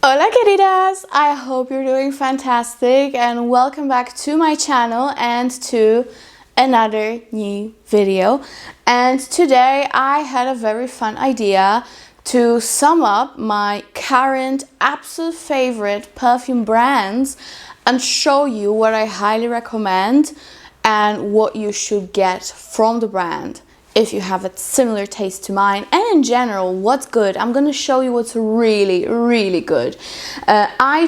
Hola queridas! I hope you're doing fantastic and welcome back to my channel and to another new video. And today I had a very fun idea to sum up my current absolute favorite perfume brands and show you what I highly recommend and what you should get from the brand if you have a similar taste to mine, and in general what's good. I'm gonna show you what's really good. I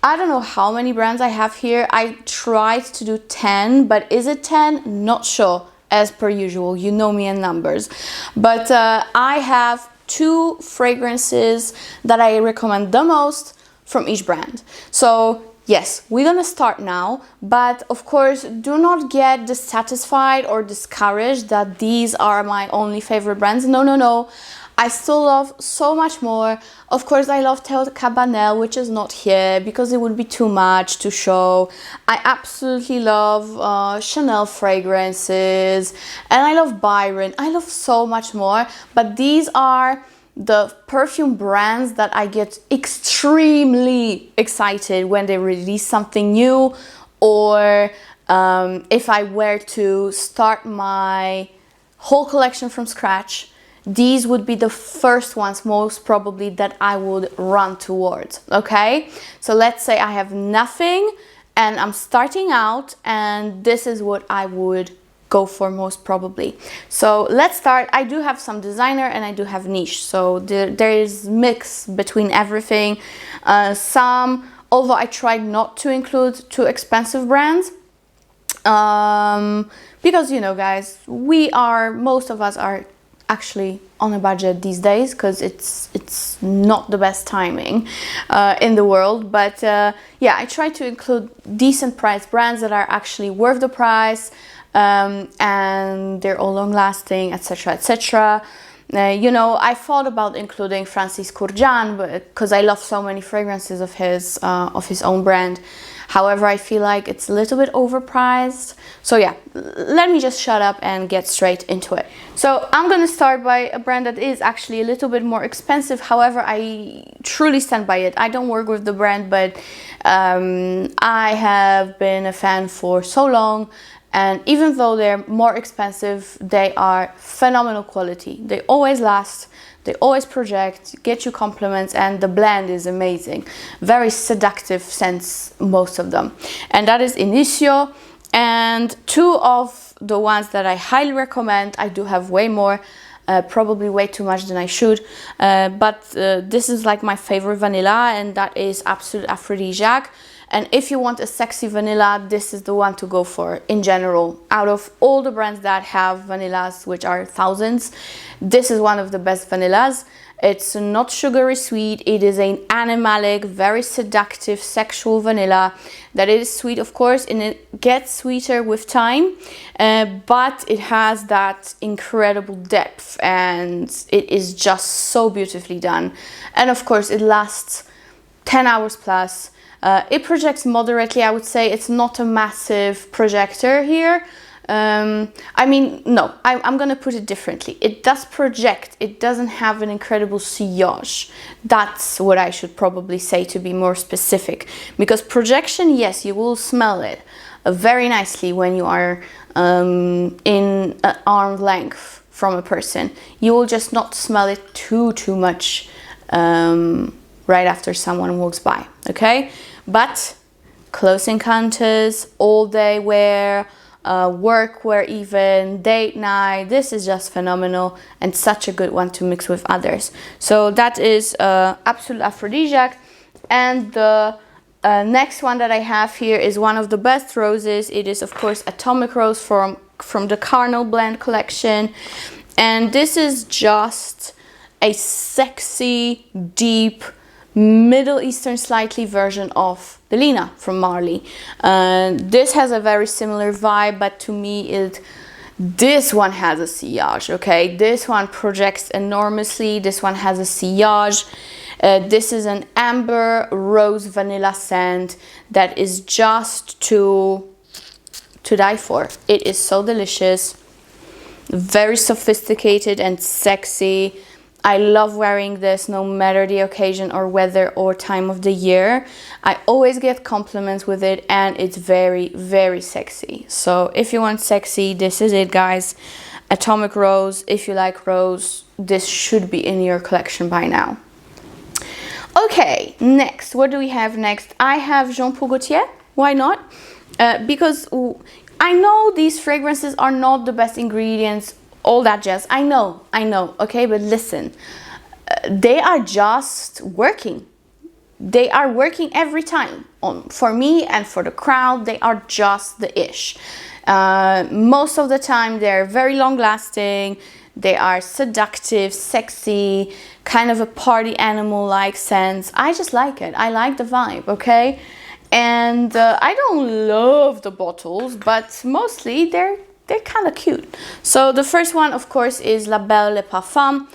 don't know how many brands I have here. I tried to do 10, but is it 10? Not sure, as per usual. You know me and numbers. But I have 2 fragrances that I recommend the most from each brand. So yes, we're gonna start now, but of course do not get dissatisfied or discouraged that these are my only favorite brands. No. I still love so much more. Of course, I love Tonka, which is not here because it would be too much to show. I absolutely love Chanel fragrances, and I love Byron. I love so much more, but these are the perfume brands that I get extremely excited when they release something new, or if I were to start my whole collection from scratch, these would be the first ones most probably that I would run towards. Okay, so let's say I have nothing and I'm starting out, and this is what I would go for most probably. So let's start. I do have some designer and I do have niche, so there is mix between everything. Although I tried not to include too expensive brands, because you know guys, most of us are actually on a budget these days, because it's not the best timing in the world. But yeah, I try to include decent price brands that are actually worth the price, and they're all long lasting, etc, etc. You know, I thought about including Francis Kurkdjian because I love so many fragrances of his own brand. However, I feel like it's a little bit overpriced. So yeah, let me just shut up and get straight into it. So I'm gonna start by a brand that is actually a little bit more expensive. However, I truly stand by it. I don't work with the brand, but I have been a fan for so long. And even though they're more expensive, they are phenomenal quality. They always last, they always project, get you compliments, and the blend is amazing. Very seductive scents, most of them. And that is Initio. And 2 of the ones that I highly recommend, I do have way more, probably way too much than I should. But this is like my favorite vanilla, and that is Absolute Aphrodisiac. And if you want a sexy vanilla, this is the one to go for in general. Out of all the brands that have vanillas, which are thousands, this is one of the best vanillas. It's not sugary sweet. It is an animalic, very seductive, sexual vanilla that is sweet, of course, and it gets sweeter with time, but it has that incredible depth, and it is just so beautifully done. And of course, it lasts 10 hours plus. It projects moderately, I would say. It's not a massive projector here. I mean, no, I'm gonna put it differently. It does project, it doesn't have an incredible sillage. That's what I should probably say, to be more specific. Because projection, yes, you will smell it very nicely when you are in arm's length from a person. You will just not smell it too much right after someone walks by, okay? But close encounters, all day wear, work wear, even date night, this is just phenomenal and such a good one to mix with others. So that is Absolute Aphrodisiac. And the next one that I have here is one of the best roses. It is of course Atomic Rose from the Carner blend collection, and this is just a sexy, deep, Middle Eastern slightly version of the Lina from Marley. This has a very similar vibe, but to me this one has a sillage, okay? This one projects enormously. This one has a sillage. This is an amber rose vanilla scent that is just to die for. It is so delicious, very sophisticated and sexy. I love wearing this no matter the occasion or weather or time of the year. I always get compliments with it, and it's very, very sexy. So if you want sexy, this is it, guys. Atomic Rose. If you like rose, this should be in your collection by now. Okay, next, what do we have next? I have Jean Paul Gaultier. Why not? Because I know these fragrances are not the best ingredients, all that jazz. I know, okay, but listen, they are just working. They are working every time. For me and for the crowd, they are just the ish. Most of the time, they're very long lasting. They are seductive, sexy, kind of a party animal-like scents. I just like it. I like the vibe, okay? And I don't love the bottles, but mostly they're kind of cute. So the first one, of course, is La Belle Le Parfum.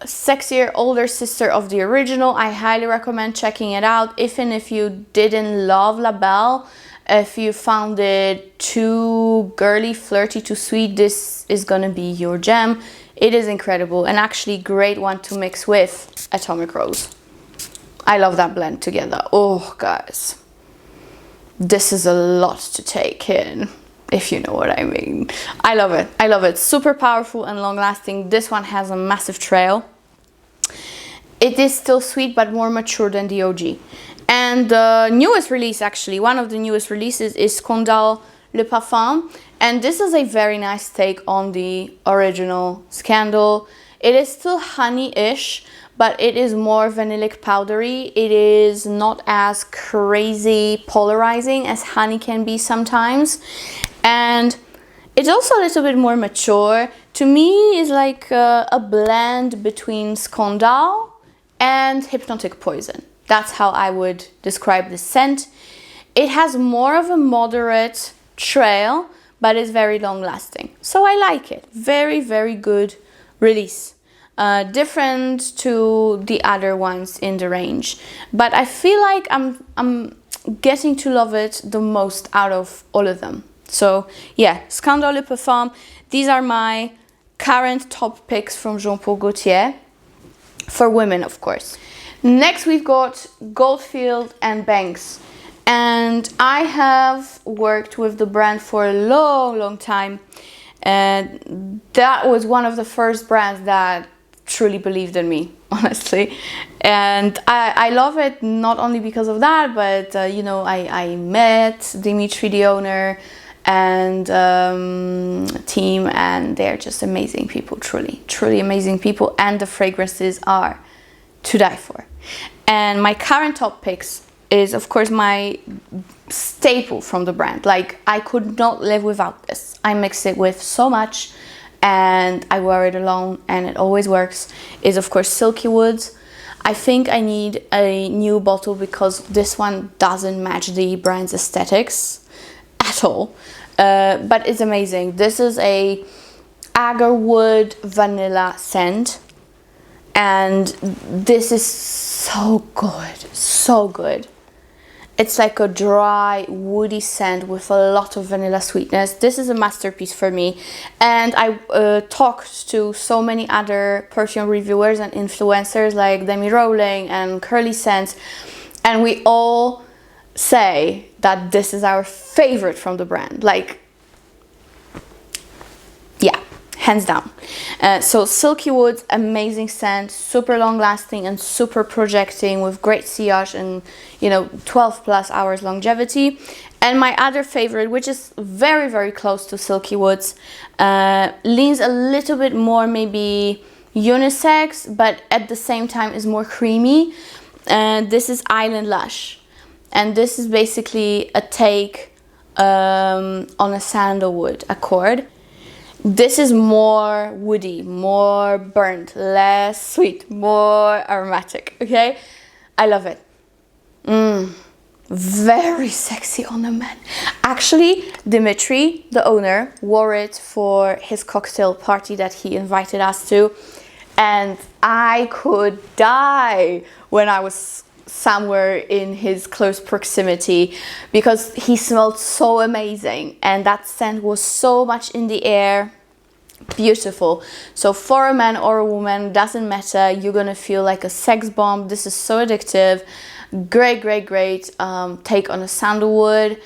Sexier older sister of the original. I highly recommend checking it out. Even if you didn't love La Belle, if you found it too girly, flirty, too sweet, this is gonna be your gem. It is incredible, and actually great one to mix with Atomic Rose. I love that blend together. Oh, guys, this is a lot to take in, if you know what I mean. I love it. I love it. Super powerful and long lasting. This one has a massive trail. It is still sweet, but more mature than the OG. And the newest release, actually, one of the newest releases is Santal Le Parfum. And this is a very nice take on the original Scandal. It is still honey-ish, but it is more vanillic powdery. It is not as crazy polarizing as honey can be sometimes. And it's also a little bit more mature. To me, it's like a blend between Scandal and Hypnotic Poison. That's how I would describe the scent. It has more of a moderate trail, but it's very long lasting. So I like it. Very, very good release. Different to the other ones in the range. But I feel like I'm getting to love it the most out of all of them. So yeah, Santal Le Parfum. These are my current top picks from Jean Paul Gaultier. For women, of course. Next, we've got Goldfield and Banks. And I have worked with the brand for a long, long time. And that was one of the first brands that truly believed in me, honestly. And I love it not only because of that, but, you know, I met Dimitri, the owner, and team, and they're just amazing people, truly amazing people. And the fragrances are to die for. And my current top picks is, of course, my staple from the brand. Like, I could not live without this. I mix it with so much, and I wear it alone, and it always works. Is, of course, Silky Woods. I think I need a new bottle because this one doesn't match the brand's aesthetics at all. But it's amazing. This is a agarwood vanilla scent. And this is so good, so good. It's like a dry, woody scent with a lot of vanilla sweetness. This is a masterpiece for me. And I talked to so many other perfume reviewers and influencers like Demi Rowling and Curly Scents. And we all say that this is our favorite from the brand. Like, yeah. Hands down. So Silky Woods, amazing scent, super long lasting and super projecting with great sillage and, you know, 12 plus hours longevity. And my other favorite, which is very, very close to Silky Woods, leans a little bit more maybe unisex, but at the same time is more creamy. This is Island Lush. And this is basically a take on a sandalwood accord. This is more woody, more burnt, less sweet, more aromatic, okay? I love it. Very sexy on a man. Actually, Dimitri, the owner, wore it for his cocktail party that he invited us to. And I could die when I was somewhere in his close proximity because he smelled so amazing and that scent was so much in the air. beautiful. So for a man or a woman, doesn't matter, you're gonna feel like a sex bomb. This is so addictive. Great take on a sandalwood.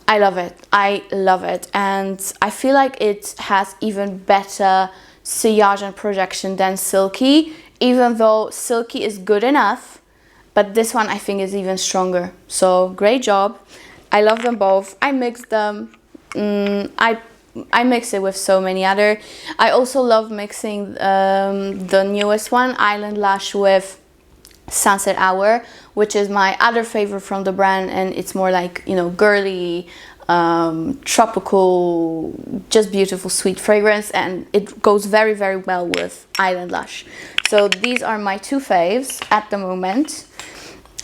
I love it. I love it. And I feel like it has even better sillage and projection than Silky, even though Silky is good enough, but this one I think is even stronger. So great job. I love them both. I mix them. I mix it with so many other. I also love mixing the newest one, Island Lush, with Sunset Hour, which is my other favorite from the brand, and it's more like, you know, girly, tropical, just beautiful sweet fragrance, and it goes very well with Island Lush. So these are my two faves at the moment.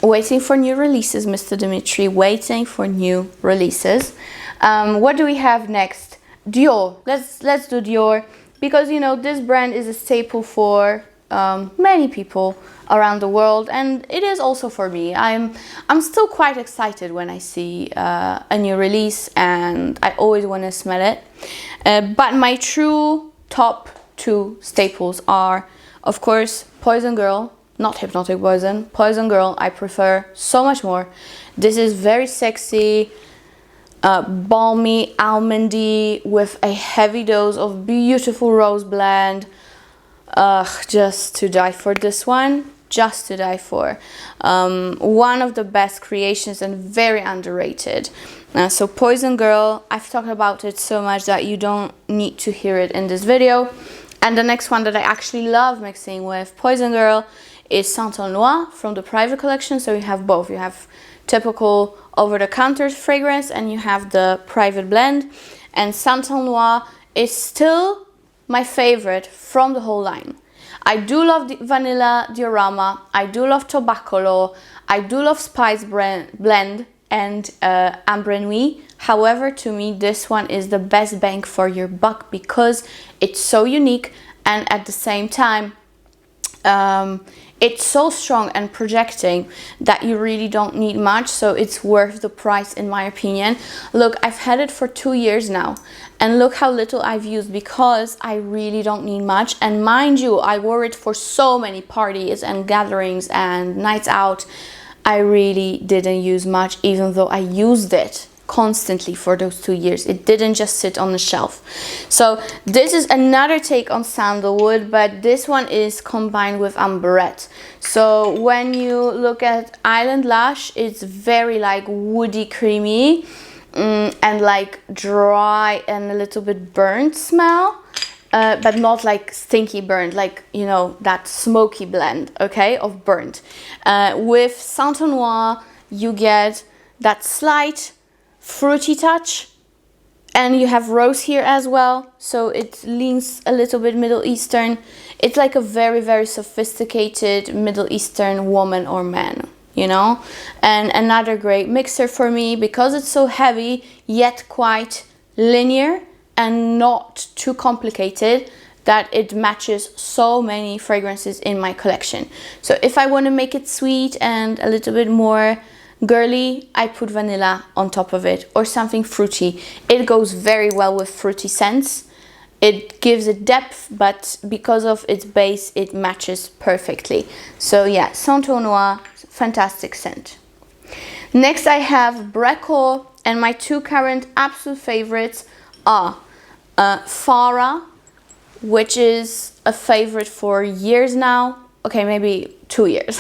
Waiting for new releases, Mr. Dimitri, waiting for new releases. What do we have next? Dior. Let's do Dior, because, you know, this brand is a staple for many people around the world, and it is also for me. I'm still quite excited when I see a new release, and I always want to smell it. But my true top two staples are, of course, Poison Girl, not Hypnotic Poison. Poison Girl I prefer so much more. This is very sexy, balmy, almondy, with a heavy dose of beautiful rose blend. Just to die for this one. Just to die for. One of the best creations and very underrated. So Poison Girl, I've talked about it so much that you don't need to hear it in this video. And the next one that I actually love mixing with Poison Girl is Santal Noir from the Prives collection. So you have both. You have typical over-the-counter fragrance, and you have the private blend. And Santal Noir is still my favorite from the whole line. I do love the vanilla diorama, I do love tobaccolo, I do love spice blend and ambre nuit. However, to me this one is the best bang for your buck, because it's so unique, and at the same time it's so strong and projecting that you really don't need much, so it's worth the price in my opinion. Look, I've had it for 2 years now, and look how little I've used, because I really don't need much. And mind you, I wore it for so many parties and gatherings and nights out. I really didn't use much, even though I used it constantly for those 2 years. It didn't just sit on the shelf. So this is another take on sandalwood, but this one is combined with amberette. So when you look at Island Lush, it's very like woody, creamy, and like dry and a little bit burnt smell, but not like stinky burnt, like, you know, that smoky blend, okay, of burnt. With Santal Noir you get that slight fruity touch, and you have rose here as well, so it leans a little bit Middle Eastern. It's like a very sophisticated Middle Eastern woman or man, you know. And another great mixer for me, because it's so heavy yet quite linear and not too complicated, that it matches so many fragrances in my collection. So if I want to make it sweet and a little bit more girly, I put vanilla on top of it, or something fruity. It goes very well with fruity scents. It gives it depth, but because of its base, it matches perfectly. So yeah, Santal Noir, fantastic scent. Next I have Brecourt, and my two current absolute favorites are Farah, which is a favorite for years now. Okay, maybe 2 years,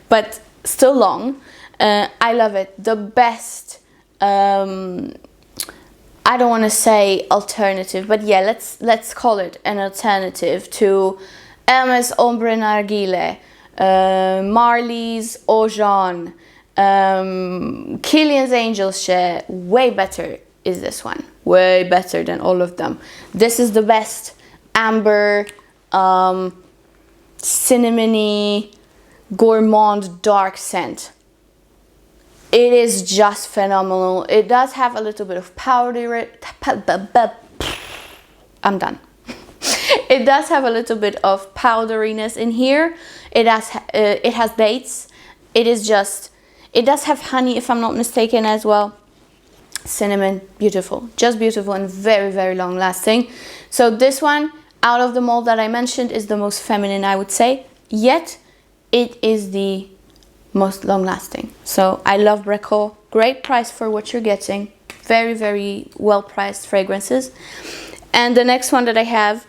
but still long. I love it. The best, I don't want to say alternative, but yeah, let's call it an alternative to Hermes Ombre Narguilé, Marley's Eau Jaune, Kilian's Angel Share. Way better is this one. Way better than all of them. This is the best amber, cinnamony, gourmand dark scent. It is just phenomenal. It does have a little bit of powder. I'm done. It does have a little bit of powderiness in here. It has dates. It does have honey, if I'm not mistaken, as well. Cinnamon, beautiful, just beautiful, and very long lasting. So this one out of them all that I mentioned, is the most feminine, I would say, yet it is the most long lasting. So I love Brecourt. Great price for what you're getting. Very, very well priced fragrances. And the next one that I have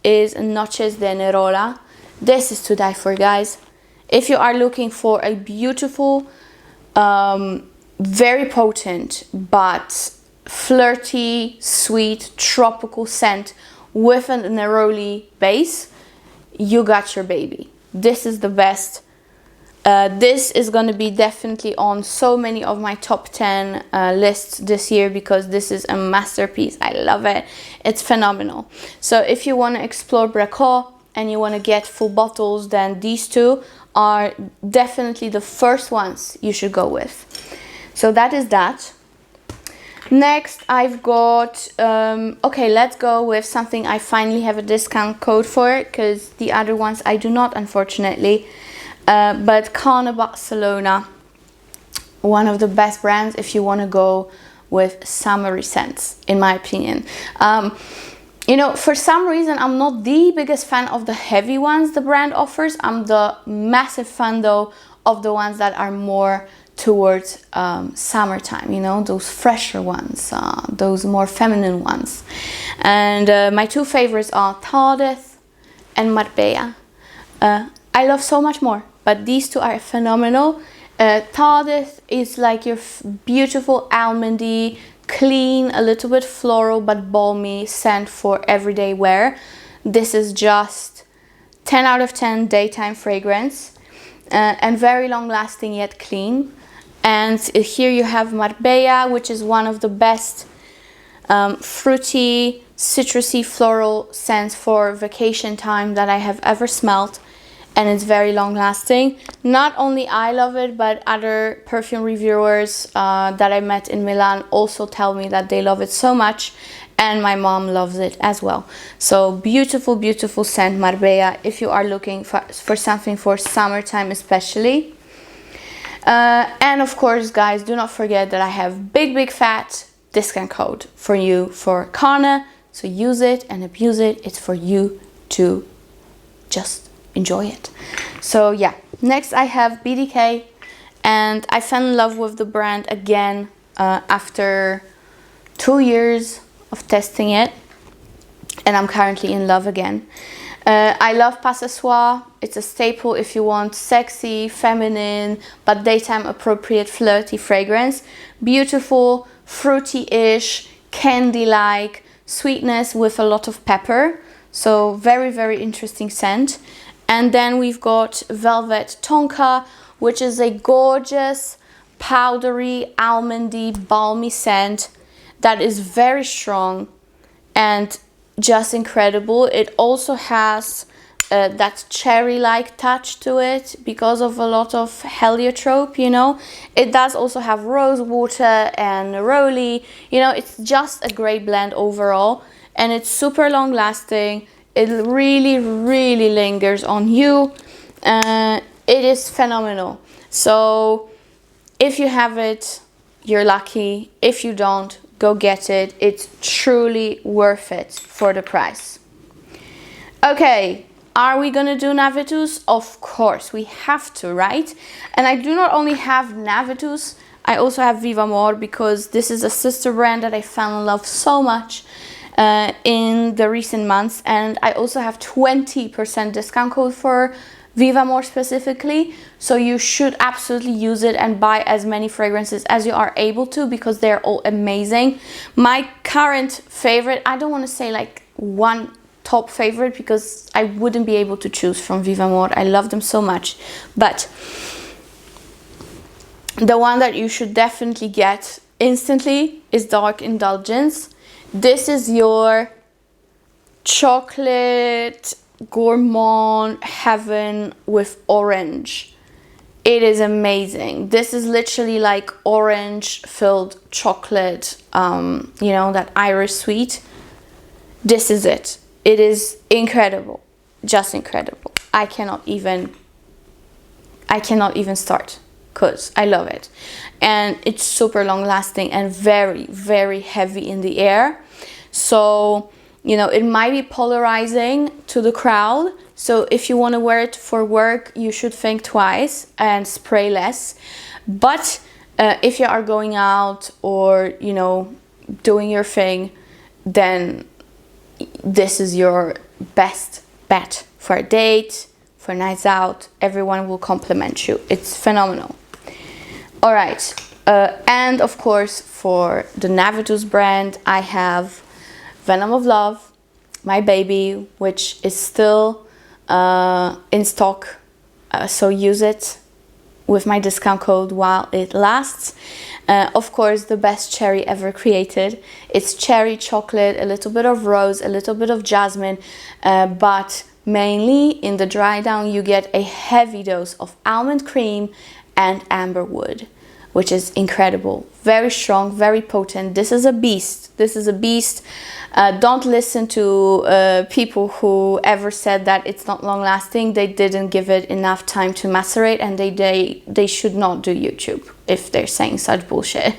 is Noces de Nerola. This is to die for, guys. If you are looking for a beautiful, very potent but flirty, sweet, tropical scent with a neroli base, you got your baby. This is the best. This is going to be definitely on so many of my top 10 lists this year, because this is a masterpiece. I love it. It's phenomenal. So if you want to explore Brecourt and you want to get full bottles, then these two are definitely the first ones you should go with. So that is that. Next, I've got, okay, let's go with something I finally have a discount code for, because the other ones I do not, unfortunately. But Carner Barcelona, one of the best brands if you want to go with summery scents, in my opinion. You know, for some reason, I'm not the biggest fan of the heavy ones the brand offers. I'm the massive fan, though, of the ones that are more towards summertime, you know, those fresher ones, those more feminine ones. And my two favorites are Tardes and Marbella. I love so much more, but these two are phenomenal. Tardes is like your beautiful almondy, clean, a little bit floral but balmy scent for everyday wear. This is just 10 out of 10 daytime fragrance, and very long lasting yet clean. And here you have Marbella, which is one of the best fruity, citrusy, floral scents for vacation time that I have ever smelled. And it's very long lasting. Not only I love it, but other perfume reviewers that I met in Milan also tell me that they love it so much. And my mom loves it as well. So beautiful, beautiful scent, Marbella, if you are looking for something for summertime especially. And of course, guys, do not forget that I have big fat discount code for you for Carner. So use it and abuse it. It's for you to just enjoy it. So yeah, next I have BDK, and I fell in love with the brand again after 2 years of testing it, and I'm currently in love again. I love Ce Soir. It's a staple if you want sexy, feminine, but daytime appropriate flirty fragrance. Beautiful, fruity-ish, candy-like sweetness with a lot of pepper. So very interesting scent. And then we've got Velvet Tonka, which is a gorgeous, powdery, almondy, balmy scent that is very strong and just incredible. It also has that cherry-like touch to it because of a lot of heliotrope, you know. It does also have rose water and neroli, you know. It's just a great blend overall, and it's super long lasting. It really lingers on you. It is phenomenal. So if you have it, you're lucky. If you don't, go get it. It's truly worth it for the price. Okay, are we gonna do Navitus? Of course, we have to, right? And I do not only have Navitus, I also have Vivamor, because this is a sister brand that I fell in love so much in the recent months. And I also have 20% discount code for Vivamor specifically, so you should absolutely use it and buy as many fragrances as you are able to, because they're all amazing. My current favorite, I don't want to say like one top favorite, because I wouldn't be able to choose from Vivamor. I love them so much, but the one that you should definitely get instantly is Dark Indulgence. This is your chocolate gourmand heaven with orange. It is amazing. This is literally like orange filled chocolate, you know, that Irish sweet. This is it. It is incredible, just incredible. I cannot even start, because I love it. And it's super long lasting and very heavy in the air. So you know, it might be polarizing to the crowd. So if you want to wear it for work, you should think twice and spray less. But if you are going out or, you know, doing your thing, then this is your best bet for a date, for nights out. Everyone will compliment you. It's phenomenal. All right. And of course, for the Navitus brand, I have Venom of Love, my baby, which is still in stock. So use it with my discount code while it lasts. Of course, the best cherry ever created. It's cherry chocolate, a little bit of rose, a little bit of jasmine, but mainly in the dry down you get a heavy dose of almond cream and amber wood, which is incredible. Very strong, very potent. This is a beast. This is a beast. Don't listen to people who ever said that it's not long lasting. They didn't give it enough time to macerate, and they should not do YouTube if they're saying such bullshit.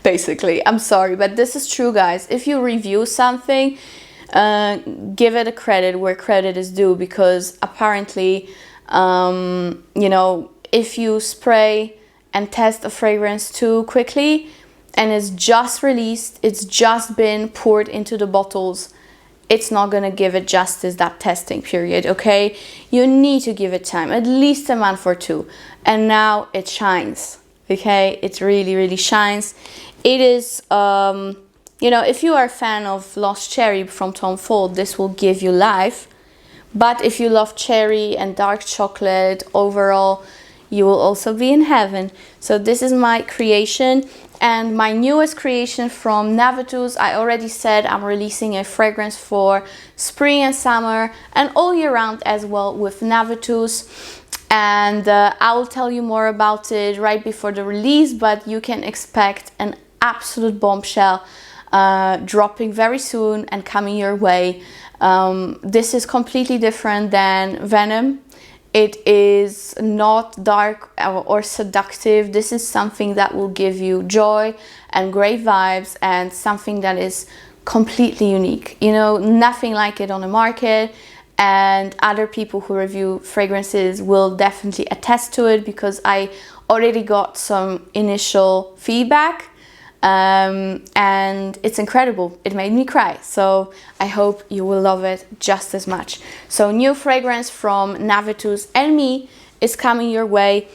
Basically, I'm sorry, but this is true, guys. If you review something, give it a credit where credit is due, because apparently, you know, if you spray and test a fragrance too quickly and it's just released, it's just been poured into the bottles, it's not gonna give it justice, that testing period, okay? You need to give it time, at least a month or two, and now it shines, okay? It really, really shines. It is, you know, if you are a fan of Lost Cherry from Tom Ford, this will give you life. But if you love cherry and dark chocolate overall, you will also be in heaven. So this is my creation, and my newest creation from Navitus. I already said I'm releasing a fragrance for spring and summer and all year round as well with Navitus. And I will tell you more about it right before the release, but you can expect an absolute bombshell dropping very soon and coming your way. This is completely different than Venom. It is not dark or seductive. This is something that will give you joy and great vibes, and something that is completely unique. You know, nothing like it on the market, and other people who review fragrances will definitely attest to it, because I already got some initial feedback. And it's incredible. It made me cry, so I hope you will love it just as much. So new fragrance from Navitus and me is coming your way.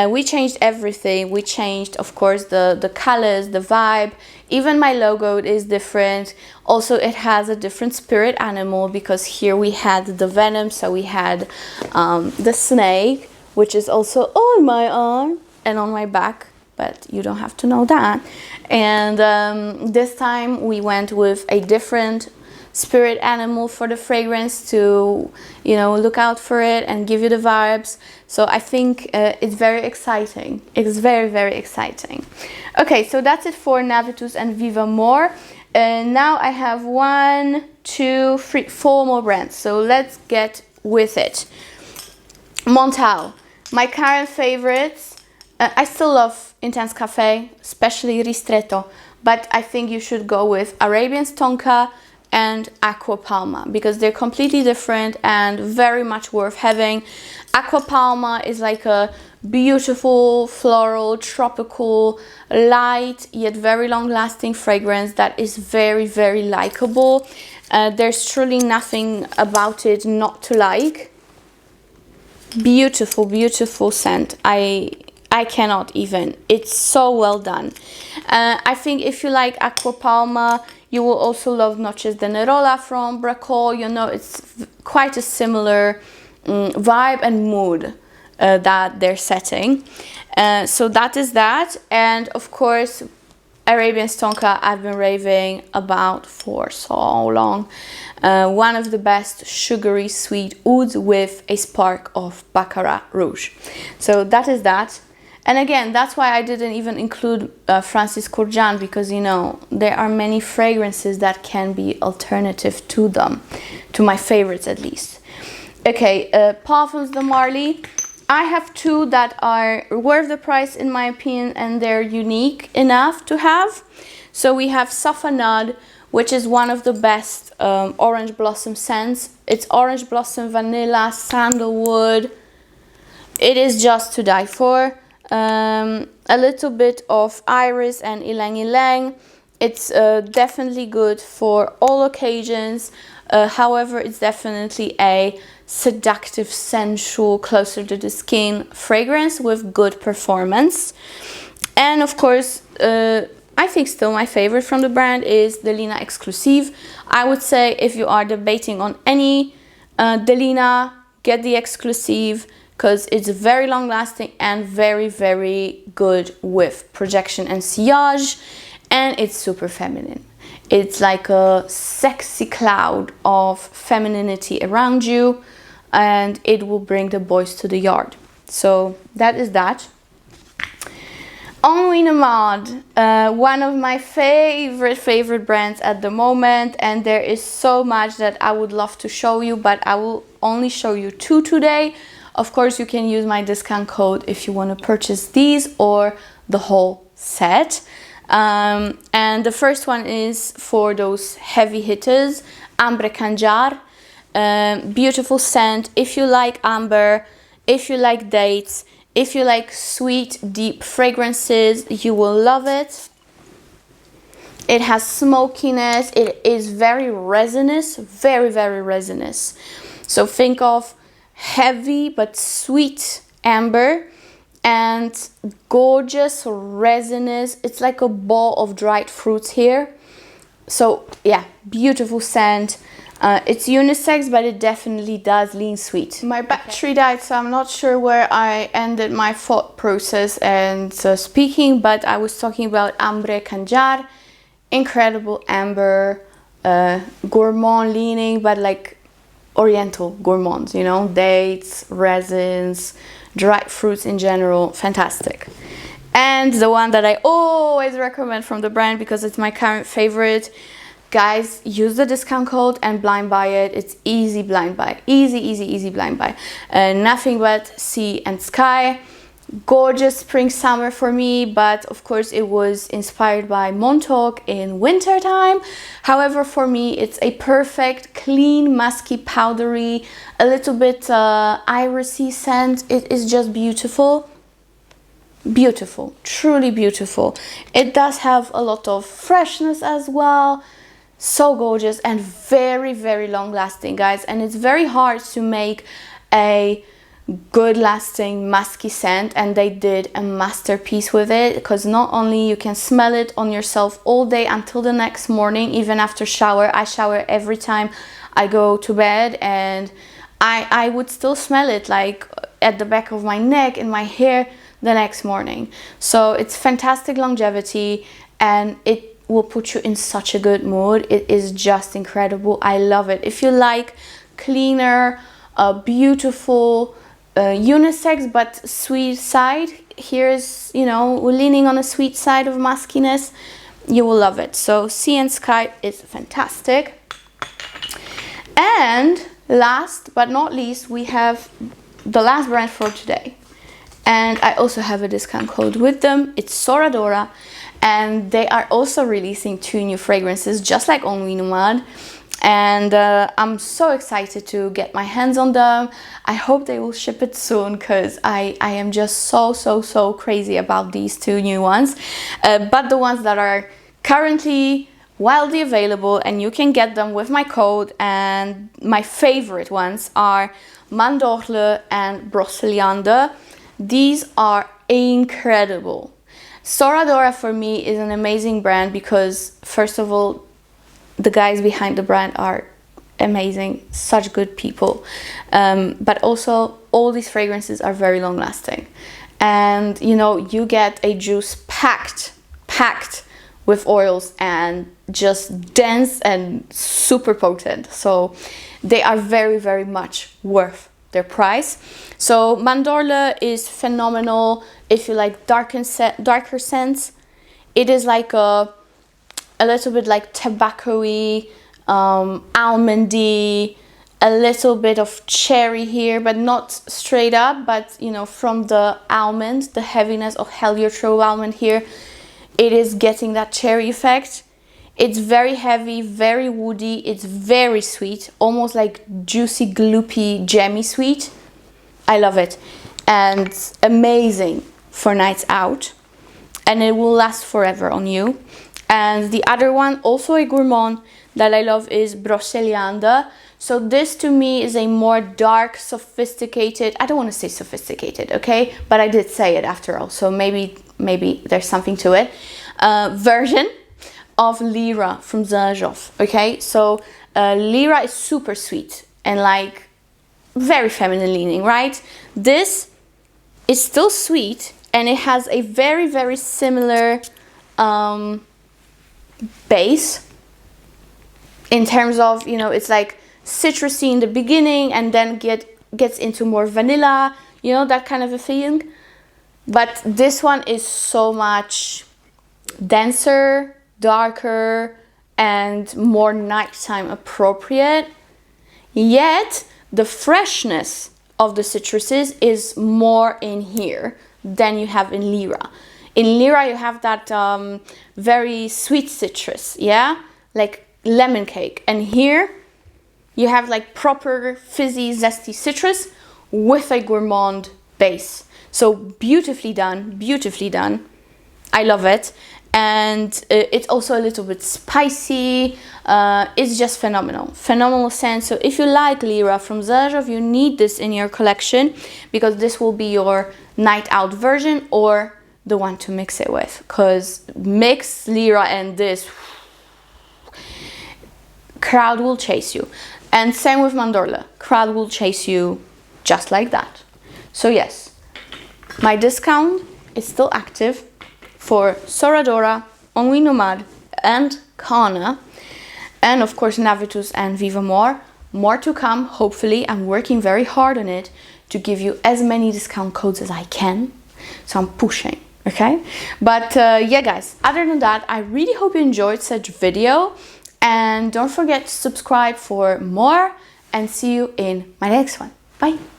We changed everything. We changed, of course, the colors, the vibe. Even my logo is different. Also, it has a different spirit animal, because here we had the Venom, so we had the snake, which is also on my arm and on my back, but you don't have to know that. And this time we went with a different spirit animal for the fragrance to, you know, look out for it and give you the vibes. So I think it's very exciting. It's very, very exciting. Okay, so that's it for Navitus and Vivamor. Now I have 1, 2, 3, 4 more brands. So let's get with it. Montale, my current favorites. I still love Intense Cafe, especially Ristretto, but I think you should go with Arabians Tonka and Aqua Palma, because they're completely different and very much worth having. Aqua Palma is like a beautiful, floral, tropical, light, yet very long-lasting fragrance that is very, very likable. There's truly nothing about it not to like. Beautiful, beautiful scent. I cannot even. It's so well done. I think if you like Aqua Palma, you will also love Noces de Nerola from Brecourt. You know, it's quite a similar vibe and mood that they're setting. So that is that. And of course, Arabian Tonka I've been raving about for so long. One of the best sugary sweet ouds with a spark of Baccarat Rouge. So that is that. And again, that's why I didn't even include Francis Kurkdjian, because, you know, there are many fragrances that can be alternative to them, to my favorites at least. Okay, Parfums de Marly. I have 2 that are worth the price in my opinion, and they're unique enough to have. So we have Safanad, which is one of the best orange blossom scents. It's orange blossom, vanilla, sandalwood. It is just to die for. A little bit of iris and ylang ylang. It's definitely good for all occasions. However, it's definitely a seductive, sensual, closer to the skin fragrance with good performance. And of course, I think still my favorite from the brand is Delina Exclusive. I would say if you are debating on any Delina, get the Exclusive, because it's very long lasting and very, very good with projection and sillage, and it's super feminine. It's like a sexy cloud of femininity around you, and it will bring the boys to the yard. So that is that. Nuit Nomade, one of my favorite brands at the moment, and there is so much that I would love to show you, but I will only show you 2 today. Of course, you can use my discount code if you want to purchase these or the whole set. And the first one is for those heavy hitters, Ambre Kanjar. Beautiful scent. If you like amber, if you like dates, if you like sweet, deep fragrances, you will love it. It has smokiness. It is very resinous, very, very resinous. So think of heavy but sweet amber and gorgeous resinous. It's like a ball of dried fruits here. So yeah, beautiful scent. It's unisex, but it definitely does lean sweet. My battery died, so I'm not sure where I ended my thought process and speaking, but I was talking about Ambre Kanjar. Incredible amber, gourmand leaning, but like oriental gourmands, you know, dates, resins, dried fruits in general, fantastic. And the one that I always recommend from the brand because it's my current favorite, guys, use the discount code and blind buy it. It's easy blind buy, easy blind buy. Nothing but sea and sky. Gorgeous spring summer for me, but of course it was inspired by Montauk in winter time. However, for me it's a perfect clean, musky, powdery, a little bit irisy scent. It is just beautiful, beautiful, truly beautiful. It does have a lot of freshness as well. So gorgeous and very, very long lasting, guys. And it's very hard to make a good lasting musky scent, and they did a masterpiece with it, because not only you can smell it on yourself all day until the next morning, even after shower. I shower every time I go to bed, and I would still smell it like at the back of my neck, in my hair the next morning. So it's fantastic longevity, and it will put you in such a good mood. It is just incredible. I love it. If you like cleaner, beautiful, unisex but sweet side, here's, you know, leaning on a sweet side of muskiness, you will love it. So Sea and Sky is fantastic. And last but not least, we have the last brand for today, and I also have a discount code with them. It's Soradora, and they are also releasing 2 new fragrances just like Nuit Nomade. And I'm so excited to get my hands on them. I hope they will ship it soon, because I am just so crazy about these 2 new ones. But the ones that are currently wildly available, and you can get them with my code, and my favorite ones are Mandorle and Broceliande. These are incredible. Soradora for me is an amazing brand because, first of all, the guys behind the brand are amazing, such good people, but also all these fragrances are very long lasting, and you know, you get a juice packed with oils and just dense and super potent. So they are very much worth their price. So Mandorle is phenomenal if you like darker scents. It is like a little bit like tobacco-y, almondy, a little bit of cherry here, but not straight up, but you know, from the almond, the heaviness of heliotrope almond here, it is getting that cherry effect. It's very heavy, very woody. It's very sweet, almost like juicy, gloopy, jammy sweet. I love it. And amazing for nights out. And it will last forever on you. And the other one, also a gourmand that I love, is Broceliande. So this to me is a more dark, sophisticated, I don't want to say sophisticated, okay? But I did say it after all, so maybe there's something to it. Version of Lyra from Zanjoff, okay? So Lyra is super sweet and like very feminine leaning, right? This is still sweet and it has a very, very similar base in terms of, you know, it's like citrusy in the beginning and then gets into more vanilla, you know, that kind of a feeling. But this one is so much denser, darker, and more nighttime appropriate. Yet the freshness of the citruses is more in here than you have in Lyra. In Lyra you have that very sweet citrus, yeah, like lemon cake, and here you have like proper fizzy, zesty citrus with a gourmand base. So beautifully done, beautifully done. I love it. And it's also a little bit spicy. It's just phenomenal, phenomenal scent. So if you like Lyra from Zanjoff, you need this in your collection because this will be your night out version or the one to mix it with. Because mix Lyra and this, crowd will chase you. And same with Mandorla, crowd will chase you just like that. So yes, my discount is still active for Soradora, Ennui Nomade and Carner, and of course Navitus and Vivamor. More to come, hopefully. I'm working very hard on it to give you as many discount codes as I can, so I'm pushing, okay? But yeah guys, other than that, I really hope you enjoyed such video, and don't forget to subscribe for more, and see you in my next one. Bye!